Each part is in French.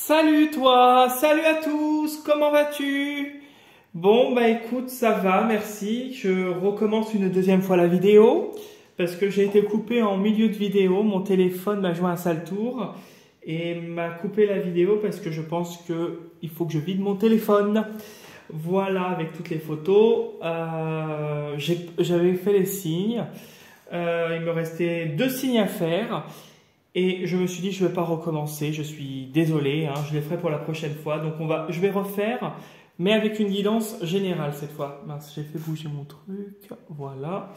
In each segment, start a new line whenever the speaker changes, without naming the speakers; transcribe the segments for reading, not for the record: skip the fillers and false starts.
Salut toi, salut à tous, comment vas-tu? Bon bah écoute, ça va, merci. Je recommence une deuxième fois la vidéo parce que j'ai été coupé en milieu de vidéo. Mon téléphone m'a joué un sale tour et m'a coupé la vidéo parce que je pense que il faut que je vide mon téléphone. Voilà, avec toutes les photos. J'avais fait les signes. Il me restait 2 signes à faire. Et je me suis dit, je ne vais pas recommencer, je suis désolé, hein, je les ferai pour la prochaine fois. Donc je vais refaire, mais avec une guidance générale cette fois. Mince, j'ai fait bouger mon truc, voilà.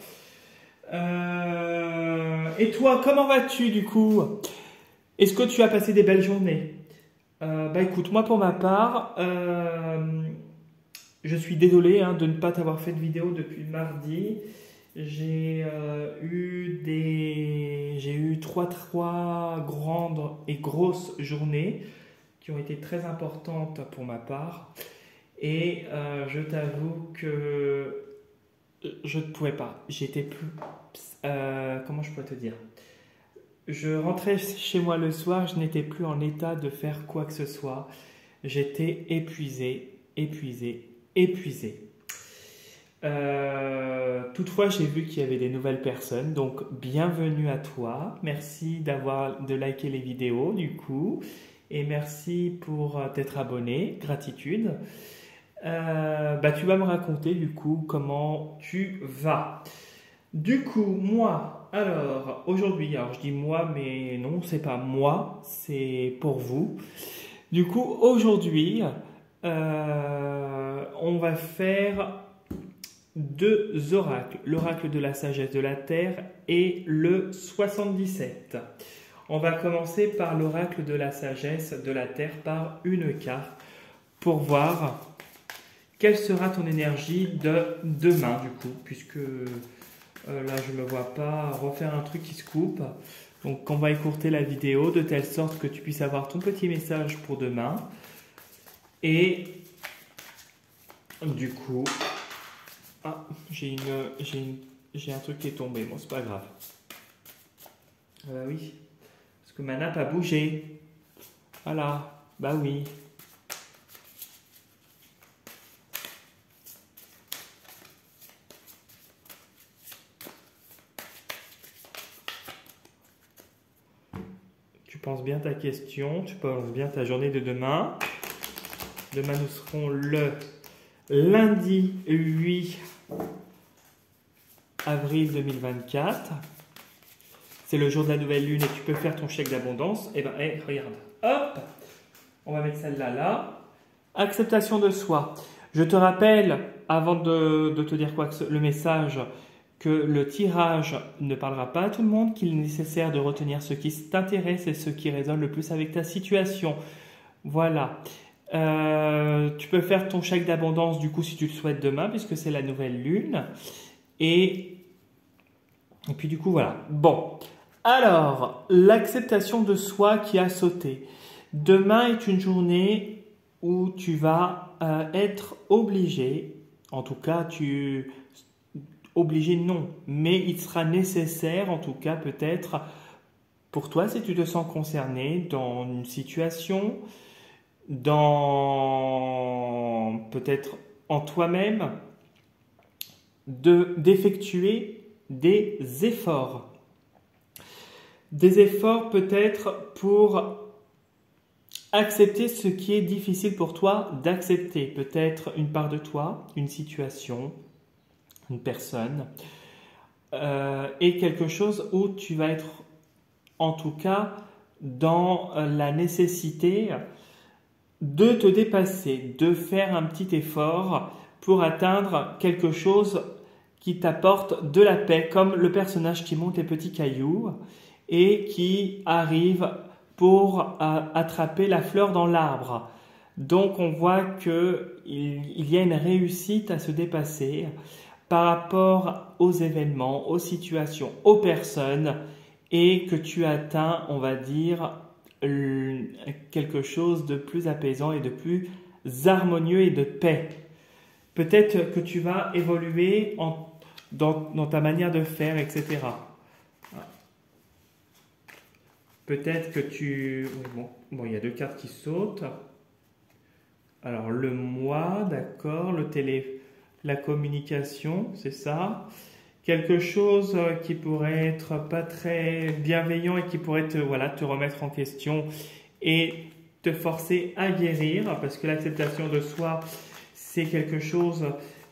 Et toi, comment vas-tu du coup? Est-ce que tu as passé des belles journées? Bah écoute, moi pour ma part, je suis désolé hein, de ne pas t'avoir fait de vidéo depuis mardi. J'ai eu trois grandes et grosses journées qui ont été très importantes pour ma part. Et je t'avoue que je ne pouvais pas. J'étais plus... comment je peux te dire? Je rentrais chez moi le soir, je n'étais plus en état de faire quoi que ce soit. J'étais épuisé. Toutefois, j'ai vu qu'il y avait des nouvelles personnes, donc bienvenue à toi. Merci de liker les vidéos du coup, et merci pour t'être abonné, gratitude. Tu vas me raconter du coup comment tu vas. Du coup, moi, alors aujourd'hui, alors je dis moi, mais non, c'est pas moi, c'est pour vous. Du coup, aujourd'hui, on va faire 2 oracles, l'oracle de la sagesse de la terre et le 77. On va commencer par l'oracle de la sagesse de la terre par une carte pour voir quelle sera ton énergie de demain du coup, puisque là je ne me vois pas refaire un truc qui se coupe. Donc on va écourter la vidéo de telle sorte que tu puisses avoir ton petit message pour demain. Et du coup... Ah, j'ai un truc qui est tombé, bon c'est pas grave. Ah bah oui, parce que ma nappe a bougé. Voilà, bah oui. Tu penses bien ta question, tu penses bien ta journée de demain. Demain nous serons le lundi 8 avril 2024. C'est le jour de la nouvelle lune et tu peux faire ton chèque d'abondance. Et regarde, hop, on va mettre celle-là là. Acceptation de soi. Je te rappelle, avant de te dire quoi que le message, que le tirage ne parlera pas à tout le monde, qu'il est nécessaire de retenir ce qui t'intéresse et ce qui résonne le plus avec ta situation. Voilà. Tu peux faire ton chèque d'abondance du coup si tu le souhaites demain puisque c'est la nouvelle lune et puis du coup voilà. Bon, alors l'acceptation de soi qui a sauté. Demain est une journée où tu vas être obligé, en tout cas obligé non, mais il sera nécessaire en tout cas peut-être pour toi si tu te sens concerné dans une situation, peut-être en toi-même, d'effectuer des efforts. Des efforts peut-être pour accepter ce qui est difficile pour toi d'accepter. Peut-être une part de toi, une situation, une personne, et quelque chose où tu vas être en tout cas dans la nécessité de te dépasser, de faire un petit effort pour atteindre quelque chose qui t'apporte de la paix, comme le personnage qui monte les petits cailloux et qui arrive pour attraper la fleur dans l'arbre. Donc on voit qu'il y a une réussite à se dépasser par rapport aux événements, aux situations, aux personnes et que tu atteins, on va dire, quelque chose de plus apaisant et de plus harmonieux et de paix. Peut-être que tu vas évoluer dans ta manière de faire, etc. Peut-être que tu... oui, bon, il y a 2 cartes qui sautent. Alors, le moi, d'accord, la communication, c'est ça. Quelque chose qui pourrait être pas très bienveillant et qui pourrait te remettre en question et te forcer à guérir, parce que l'acceptation de soi, c'est quelque chose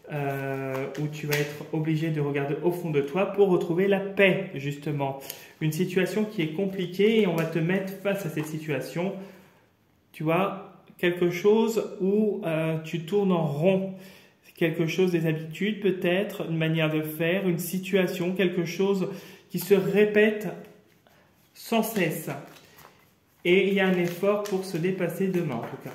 où tu vas être obligé de regarder au fond de toi pour retrouver la paix, justement. Une situation qui est compliquée et on va te mettre face à cette situation, tu vois, quelque chose où tu tournes en rond. Quelque chose, des habitudes peut-être, une manière de faire, une situation, quelque chose qui se répète sans cesse. Et il y a un effort pour se dépasser demain en tout cas.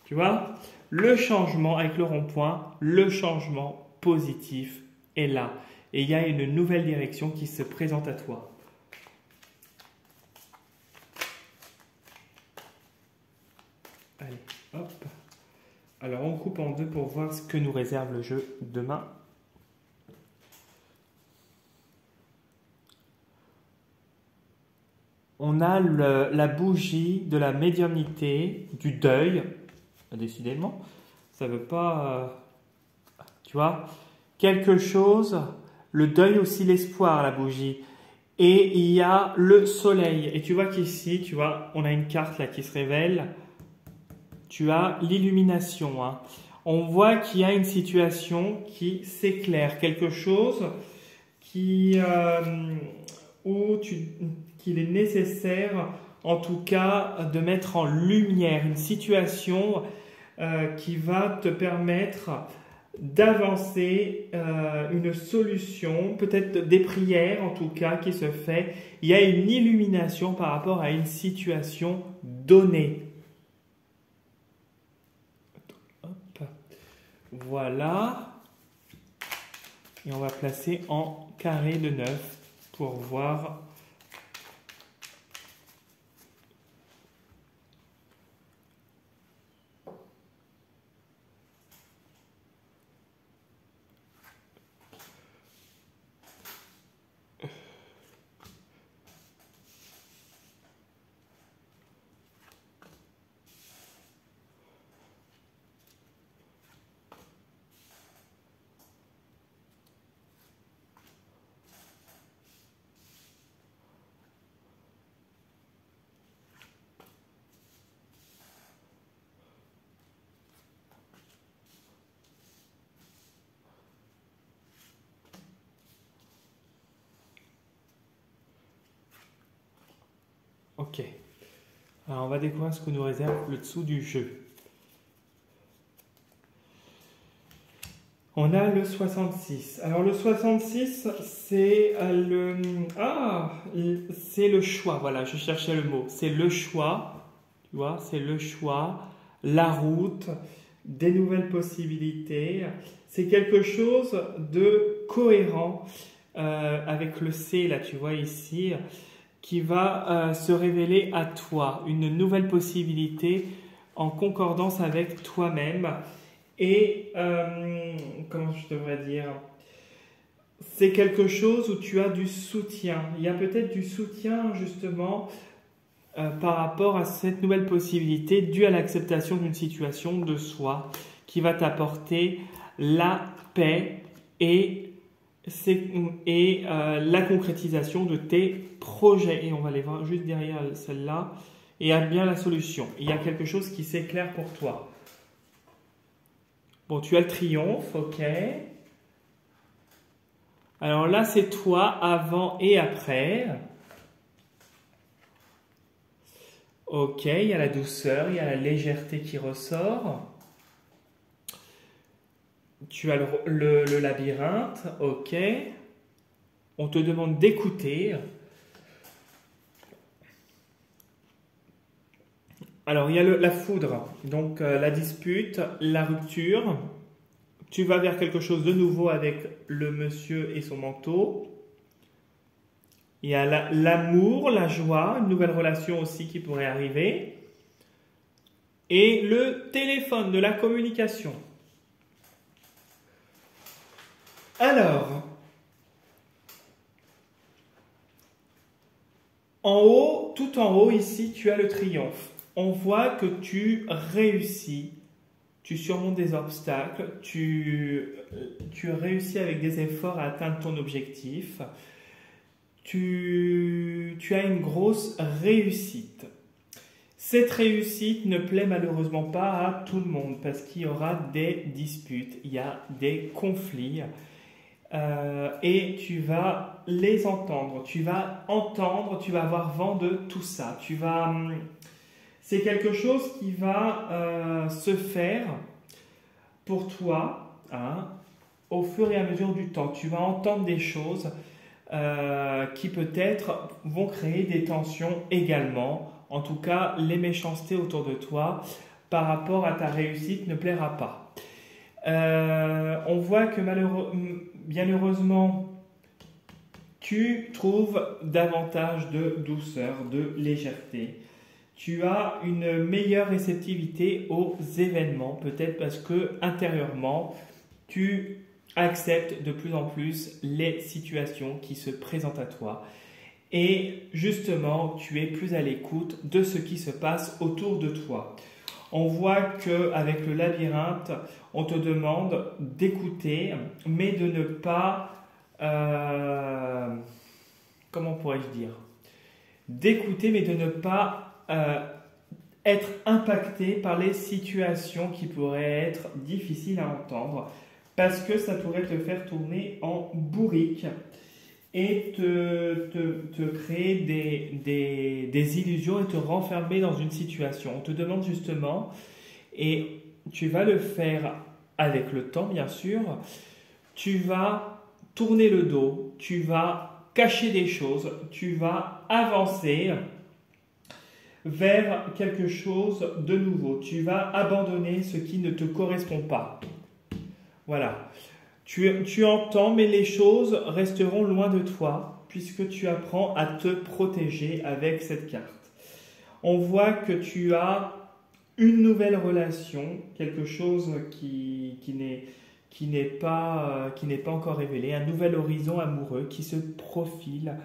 Tu vois, le changement avec le rond-point, le changement positif est là. Et il y a une nouvelle direction qui se présente à toi. Allez, hop. Alors, on coupe en deux pour voir ce que nous réserve le jeu demain. On a la bougie de la médiumnité, du deuil, décidément. Ça ne veut pas... tu vois, quelque chose, le deuil aussi, l'espoir, la bougie. Et il y a le soleil. Et tu vois qu'ici, tu vois, on a une carte là qui se révèle. Tu as l'illumination. Hein. On voit qu'il y a une situation qui s'éclaire, quelque chose qu'il est nécessaire, en tout cas, de mettre en lumière une situation qui va te permettre d'avancer une solution, peut-être des prières en tout cas qui se fait. Il y a une illumination par rapport à une situation donnée. Voilà. Et on va placer en carré de 9 pour voir. Ok. Alors on va découvrir ce que nous réserve le dessous du jeu. On a le 66. Alors le 66, c'est c'est le choix. Voilà, je cherchais le mot. C'est le choix. Tu vois, c'est le choix, la route, des nouvelles possibilités. C'est quelque chose de cohérent avec le C, là, tu vois ici, qui va se révéler à toi. Une nouvelle possibilité en concordance avec toi-même. Et, comment je devrais dire, c'est quelque chose où tu as du soutien. Il y a peut-être du soutien justement par rapport à cette nouvelle possibilité due à l'acceptation d'une situation de soi qui va t'apporter la paix et la concrétisation de tes projets. Et on va les voir juste derrière celle-là. Et il y a bien la solution. Il y a quelque chose qui s'éclaire pour toi. Bon, tu as le triomphe, ok. Alors là, c'est toi avant et après. Ok, il y a la douceur, il y a la légèreté qui ressort. Tu as le labyrinthe, ok. On te demande d'écouter. Alors, il y a la foudre, donc la dispute, la rupture. Tu vas vers quelque chose de nouveau avec le monsieur et son manteau. Il y a l'amour, la joie, une nouvelle relation aussi qui pourrait arriver. Et le téléphone de la communication. Alors, En haut, tout en haut, ici, tu as le triomphe. On voit que tu réussis, tu surmontes des obstacles, tu réussis avec des efforts à atteindre ton objectif. Tu as une grosse réussite. Cette réussite ne plaît malheureusement pas à tout le monde parce qu'il y aura des disputes, il y a des conflits et tu vas les entendre. Tu vas avoir vent de tout ça. C'est quelque chose qui va se faire pour toi hein, au fur et à mesure du temps. Tu vas entendre des choses qui peut-être vont créer des tensions également. En tout cas, les méchancetés autour de toi par rapport à ta réussite ne plaira pas. On voit que bien heureusement, tu trouves davantage de douceur, de légèreté. Tu as une meilleure réceptivité aux événements, peut-être parce que intérieurement, tu acceptes de plus en plus les situations qui se présentent à toi. Et justement, tu es plus à l'écoute de ce qui se passe autour de toi. On voit qu'avec le labyrinthe, on te demande d'écouter, mais de ne pas... comment pourrais-je dire? D'écouter, mais de ne pas être impacté par les situations qui pourraient être difficiles à entendre, parce que ça pourrait te faire tourner en bourrique et te créer des illusions et te renfermer dans une situation. On te demande justement, et tu vas le faire avec le temps bien sûr, tu vas tourner le dos, tu vas cacher des choses, tu vas avancer vers quelque chose de nouveau, tu vas abandonner ce qui ne te correspond pas. Voilà. Tu entends, mais les choses resteront loin de toi puisque tu apprends à te protéger avec cette carte. On voit que tu as une nouvelle relation, quelque chose qui n'est pas encore révélé, un nouvel horizon amoureux qui se profile,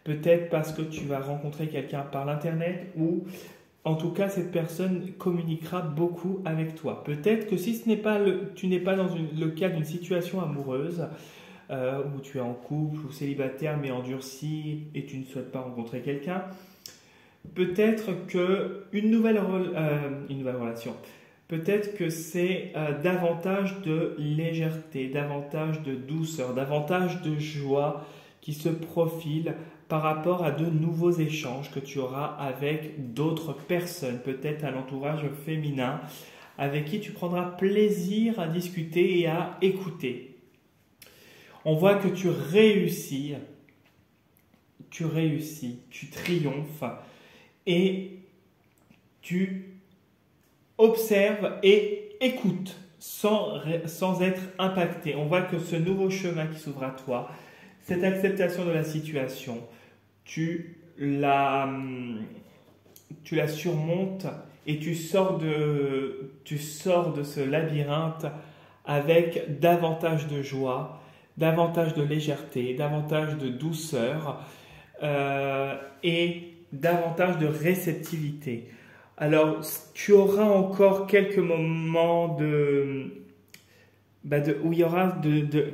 peut-être parce que tu vas rencontrer quelqu'un par l'internet ou en tout cas, cette personne communiquera beaucoup avec toi. Peut-être que si tu n'es pas dans le cas d'une situation amoureuse, où tu es en couple ou célibataire mais endurci et tu ne souhaites pas rencontrer quelqu'un, peut-être qu'une nouvelle relation, peut-être que c'est davantage de légèreté, davantage de douceur, davantage de joie qui se profile par rapport à de nouveaux échanges que tu auras avec d'autres personnes, peut-être à l'entourage féminin, avec qui tu prendras plaisir à discuter et à écouter. On voit que tu réussis, tu triomphes et tu observes et écoutes sans être impacté. On voit que ce nouveau chemin qui s'ouvre à toi, cette acceptation de la situation, tu la surmontes et tu sors de ce labyrinthe avec davantage de joie, davantage de légèreté, davantage de douceur et davantage de réceptivité. Alors, tu auras encore quelques moments où il y aura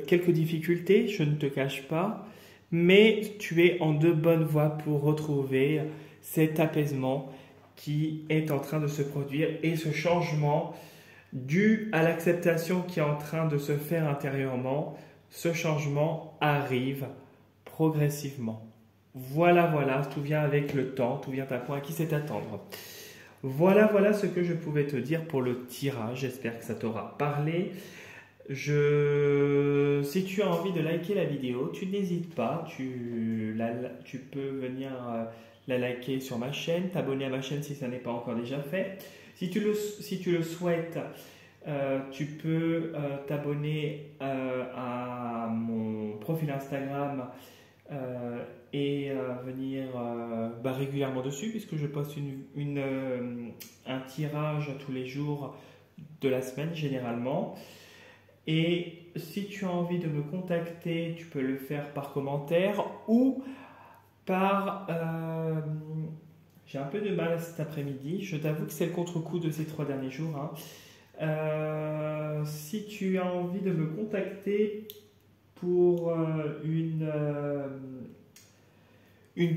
quelques difficultés, je ne te cache pas, mais tu es en de bonnes voies pour retrouver cet apaisement qui est en train de se produire et ce changement dû à l'acceptation qui est en train de se faire intérieurement, ce changement arrive progressivement. Voilà, tout vient avec le temps, tout vient à point à qui sait attendre. Voilà ce que je pouvais te dire pour le tirage, j'espère que ça t'aura parlé. Si tu as envie de liker la vidéo, tu n'hésites pas, tu peux venir la liker sur ma chaîne, t'abonner à ma chaîne si ça n'est pas encore déjà fait. Si tu le souhaites, tu peux t'abonner à mon profil Instagram et venir régulièrement dessus puisque je poste un tirage tous les jours de la semaine généralement. Et si tu as envie de me contacter, tu peux le faire par commentaire ou par... j'ai un peu de mal cet après-midi. Je t'avoue que c'est le contre-coup de ces 3 derniers jours, hein. Si tu as envie de me contacter pour une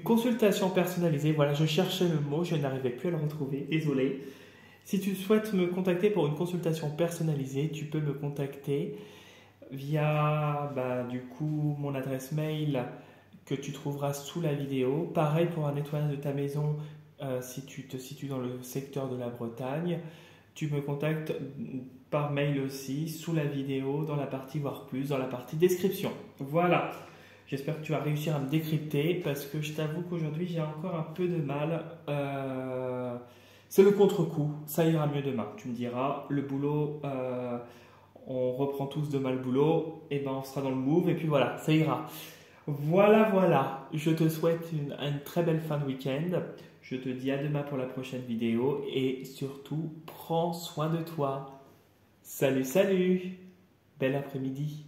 consultation personnalisée, voilà, je cherchais le mot, je n'arrivais plus à le retrouver, désolé. Si tu souhaites me contacter pour une consultation personnalisée, tu peux me contacter via du coup mon adresse mail que tu trouveras sous la vidéo. Pareil pour un nettoyage de ta maison, si tu te situes dans le secteur de la Bretagne. Tu me contactes par mail aussi, sous la vidéo, dans la partie voir plus, dans la partie description. Voilà. J'espère que tu vas réussir à me décrypter parce que je t'avoue qu'aujourd'hui j'ai encore un peu de mal. C'est le contre-coup. Ça ira mieux demain. Tu me diras, le boulot, on reprend tous demain le boulot, et ben on sera dans le move et puis voilà, ça ira. Voilà. Je te souhaite une très belle fin de week-end. Je te dis à demain pour la prochaine vidéo et surtout, prends soin de toi. Salut. Bel après-midi.